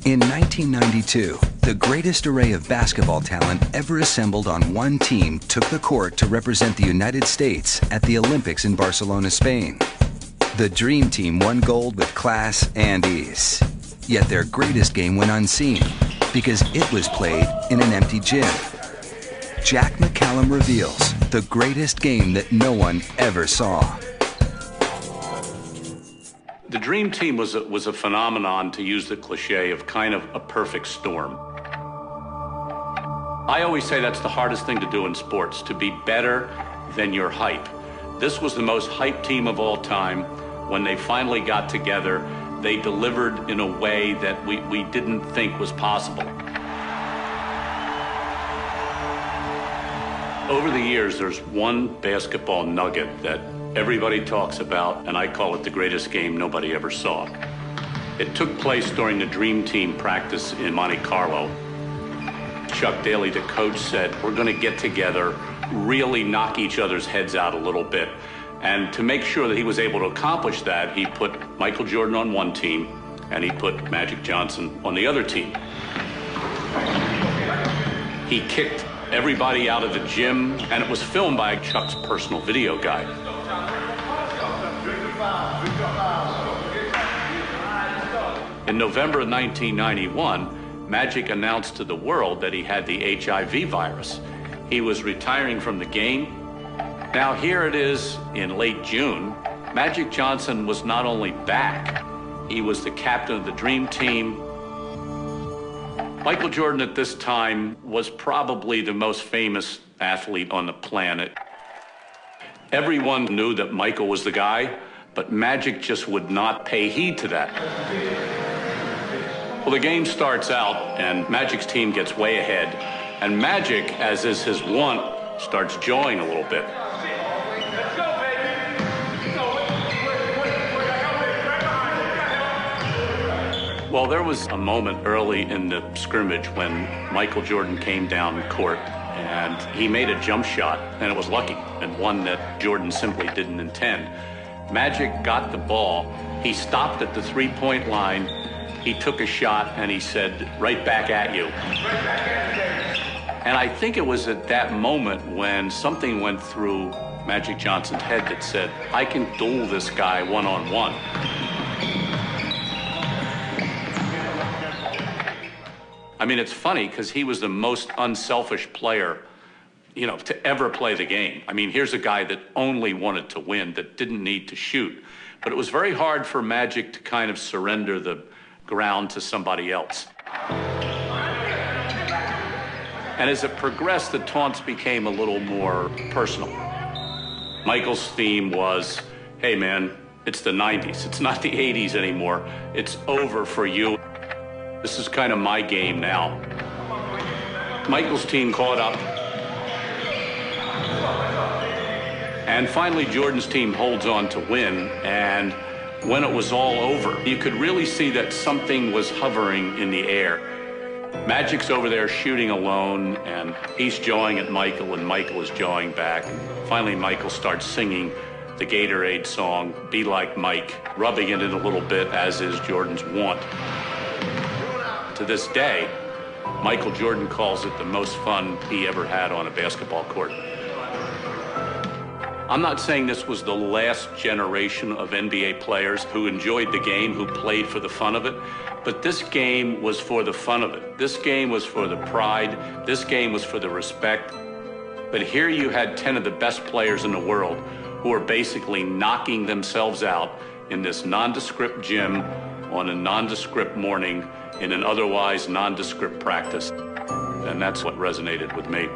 In 1992, the greatest array of basketball talent ever assembled on one team took the court to represent the United States at the Olympics in Barcelona, Spain. The Dream Team won gold with class and ease. Yet their greatest game went unseen because it was played in an empty gym. Jack McCallum reveals the greatest game that no one ever saw. The Dream Team was a phenomenon, to use the cliche, of kind of a perfect storm. I always say that's the hardest thing to do in sports, to be better than your hype. This was the most hyped team of all time. When they finally got together, they delivered in a way that we didn't think was possible. Over the years, there's one basketball nugget that everybody talks about, and I call it the greatest game nobody ever saw. It took place during the Dream Team practice in Monte Carlo. Chuck Daly, the coach, said, we're going to get together, really knock each other's heads out a little bit. And to make sure that he was able to accomplish that, he put Michael Jordan on one team, and he put Magic Johnson on the other team. He kicked everybody out of the gym, and it was filmed by Chuck's personal video guy. In November of 1991, Magic announced to the world that he had the HIV virus. He was retiring from the game. Now here it is in late June. Magic Johnson was not only back, he was the captain of the Dream Team. Michael Jordan at this time was probably the most famous athlete on the planet. Everyone knew that Michael was the guy, but Magic just would not pay heed to that. Well, the game starts out, and Magic's team gets way ahead, and Magic, as is his wont, starts jawing a little bit. Well, there was a moment early in the scrimmage when Michael Jordan came down court, and he made a jump shot, and it was lucky, and one that Jordan simply didn't intend. Magic got the ball. He stopped at the three-point line. He took a shot, and he said, right back at you. And I think it was at that moment when something went through Magic Johnson's head that said, I can duel this guy one-on-one. I mean, it's funny because he was the most unselfish player, to ever play the game. I mean, here's a guy that only wanted to win, that didn't need to shoot. But it was very hard for Magic to kind of surrender the ground to somebody else. And as it progressed, the taunts became a little more personal. Michael's theme was, hey man, it's the 90s. It's not the 80s anymore. It's over for you. This is kind of my game now. Michael's team caught up. And finally, Jordan's team holds on to win. And when it was all over, you could really see that something was hovering in the air. Magic's over there shooting alone, and he's jawing at Michael, and Michael is jawing back. And finally, Michael starts singing the Gatorade song, Be Like Mike, rubbing it in a little bit, as is Jordan's wont. To this day, Michael Jordan calls it the most fun he ever had on a basketball court. I'm not saying this was the last generation of NBA players who enjoyed the game, who played for the fun of it, but this game was for the fun of it. This game was for the pride. This game was for the respect. But here you had 10 of the best players in the world who were basically knocking themselves out in this nondescript gym on a nondescript morning in an otherwise nondescript practice. And that's what resonated with me.